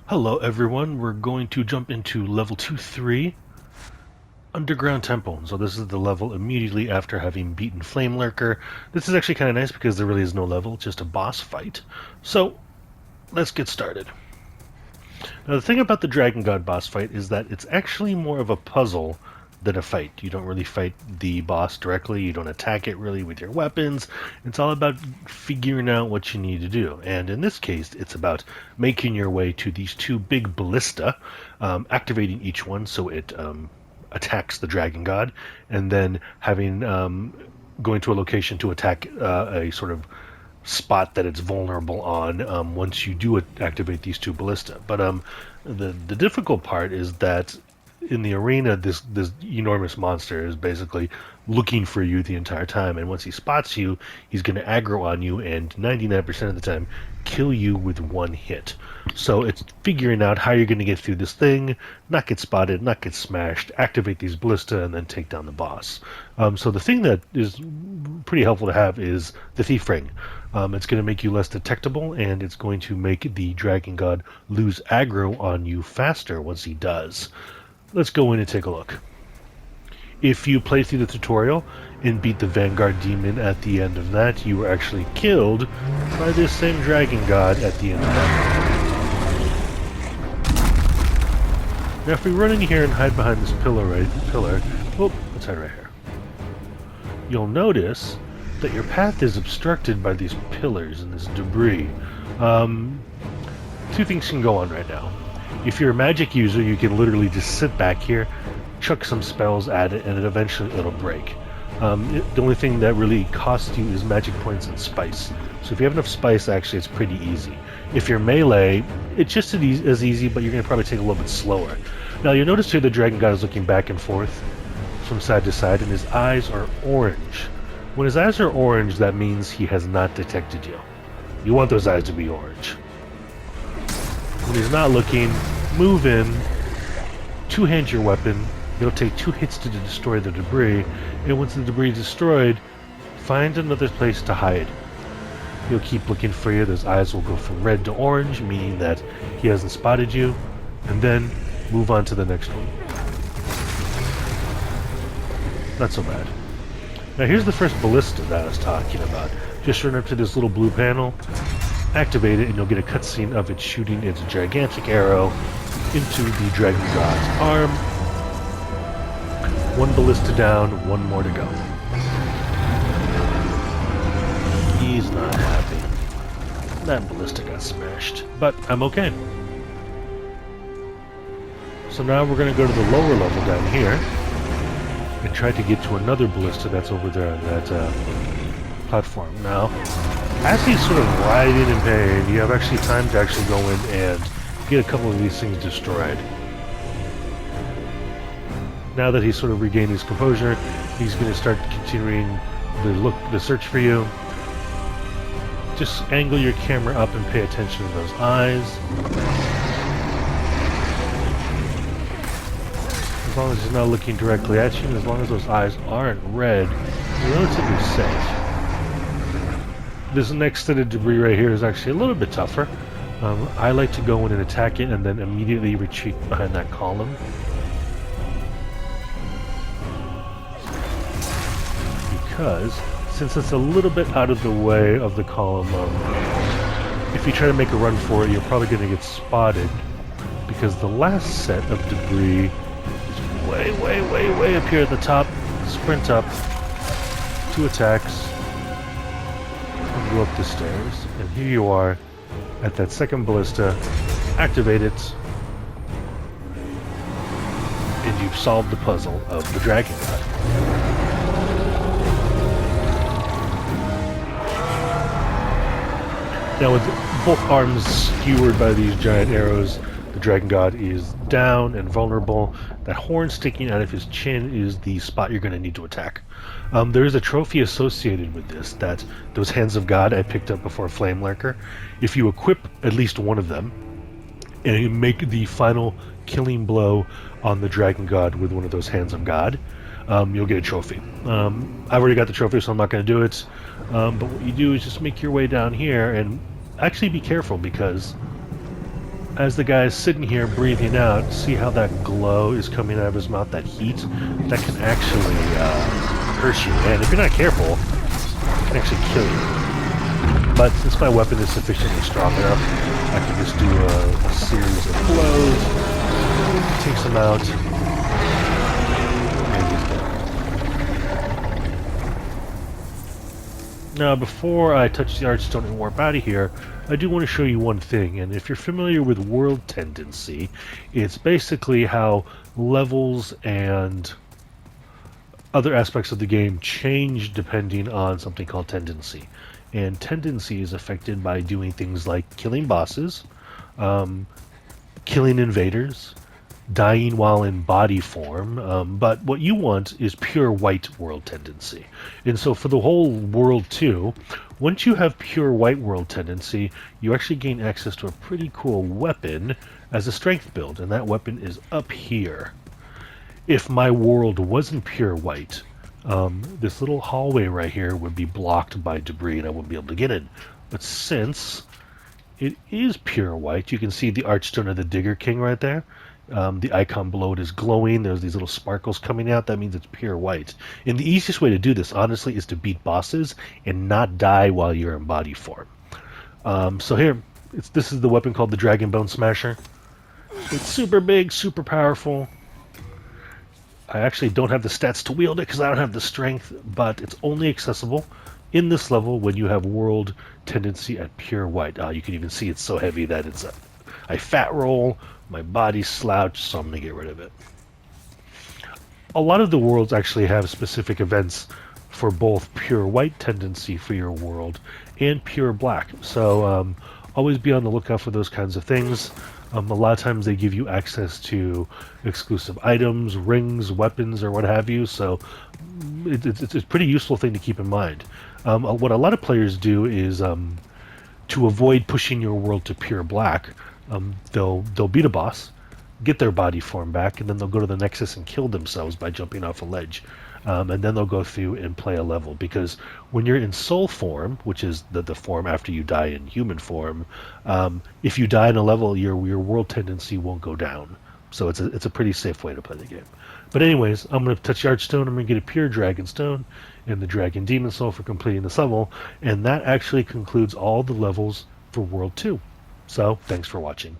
Hello everyone, we're going to jump into level 2-3, Underground Temple. So this is the level immediately after having beaten Flame Lurker. This is actually kind of nice because there really is no level, just a boss fight. So, let's get started. Now the thing about the Dragon God boss fight is that it's actually more of a puzzle than a fight. You don't really fight the boss directly, you don't attack it really with your weapons. It's all about figuring out what you need to do. And in this case, it's about making your way to these two big ballista, activating each one so it attacks the Dragon God, and then having going to a location to attack a sort of spot that it's vulnerable on once you do activate these two ballista. But the difficult part is that in the arena, this enormous monster is basically looking for you the entire time, and once he spots you, he's going to aggro on you, and 99% of the time, kill you with one hit. So it's figuring out how you're going to get through this thing, not get spotted, not get smashed, activate these ballista, and then take down the boss. So the thing that is pretty helpful to have is the Thief Ring. It's going to make you less detectable, and it's going to make the Dragon God lose aggro on you faster once he does. Let's go in and take a look. If you play through the tutorial and beat the Vanguard Demon at the end of that, you were actually killed by this same Dragon God at the end of that. Now if we run in here and hide behind this pillar, let's hide right here. You'll notice that your path is obstructed by these pillars and this debris. Two things can go on right now. If you're a magic user, you can literally just sit back here, chuck some spells at it, and eventually it'll break. The only thing that really costs you is magic points and spice. So if you have enough spice, actually it's pretty easy. If you're melee, it's just as easy, but you're going to probably take a little bit slower. Now you'll notice here the Dragon God is looking back and forth from side to side, and his eyes are orange. When his eyes are orange, that means he has not detected you. You want those eyes to be orange. When he's not looking, move in, two-hand your weapon. It'll take 2 hits to destroy the debris, and once the debris is destroyed, find another place to hide. He'll keep looking for you. Those eyes will go from red to orange, meaning that he hasn't spotted you, and then move on to the next one. Not so bad. Now here's the first ballista that I was talking about. Just run up to this little blue panel, activate it, and you'll get a cutscene of it shooting its gigantic arrow into the Dragon God's arm. 1 ballista down, 1 more to go. He's not happy. That ballista got smashed, but I'm okay. So now we're going to go to the lower level down here and try to get to another ballista that's over there on that platform. Now, as he's sort of writhing in pain, you have actually time to actually go in and get a couple of these things destroyed. Now that he's sort of regained his composure, he's going to start continuing the search for you. Just angle your camera up and pay attention to those eyes. As long as he's not looking directly at you, and as long as those eyes aren't red, you're relatively safe. This next set of debris right here is actually a little bit tougher. I like to go in and attack it and then immediately retreat behind that column. Because, since it's a little bit out of the way of the column, if you try to make a run for it, you're probably going to get spotted. Because the last set of debris is way up here at the top. Sprint up. 2 attacks. Go up the stairs, and here you are at that second ballista. Activate it, and you've solved the puzzle of the Dragon God. Now with both arms skewered by these giant arrows, the Dragon God is down and vulnerable. That horn sticking out of his chin is the spot you're going to need to attack. There is a trophy associated with this, that those Hands of God I picked up before Flame Lurker. If you equip at least one of them, and you make the final killing blow on the Dragon God with one of those Hands of God, you'll get a trophy. I've already got the trophy, so I'm not going to do it. But what you do is just make your way down here, and actually be careful, because As the guy's sitting here breathing out, see how that glow is coming out of his mouth, that heat? That can actually hurt you, and if you're not careful, it can actually kill you. But since my weapon is sufficiently strong enough, I can just do a series of blows, takes him out, and he's dead. Now, before I touch the Archstone and warp out of here, I do want to show you one thing, and if you're familiar with World Tendency, it's basically how levels and other aspects of the game change depending on something called tendency. And tendency is affected by doing things like killing bosses, killing invaders, dying while in body form, but what you want is pure white world tendency. And so for the whole world too, once you have pure white world tendency, you actually gain access to a pretty cool weapon as a strength build, and that weapon is up here. If my world wasn't pure white, this little hallway right here would be blocked by debris and I wouldn't be able to get in. But since it is pure white, you can see the Archstone of the Digger King right there. The icon below it is glowing. There's these little sparkles coming out. That means it's pure white. And the easiest way to do this, honestly, is to beat bosses and not die while you're in body form. So here, this is the weapon called the Dragon Bone Smasher. It's super big, super powerful. I actually don't have the stats to wield it because I don't have the strength, but it's only accessible in this level when you have world tendency at pure white. You can even see it's so heavy that it's I fat roll, my body's slouched, so I'm going to get rid of it. A lot of the worlds actually have specific events for both pure white tendency for your world and pure black. So always be on the lookout for those kinds of things. A lot of times they give you access to exclusive items, rings, weapons, or what have you, so it's a pretty useful thing to keep in mind. What a lot of players do is, to avoid pushing your world to pure black, they'll beat a boss, get their body form back, and then they'll go to the Nexus and kill themselves by jumping off a ledge. And then they'll go through and play a level, because when you're in soul form, which is the form after you die in human form, if you die in a level, your world tendency won't go down. So it's a pretty safe way to play the game. But anyways, I'm going to touch the Archstone, I'm going to get a pure Dragon Stone and the Dragon Demon Soul for completing this level, and that actually concludes all the levels for World 2. So, thanks for watching.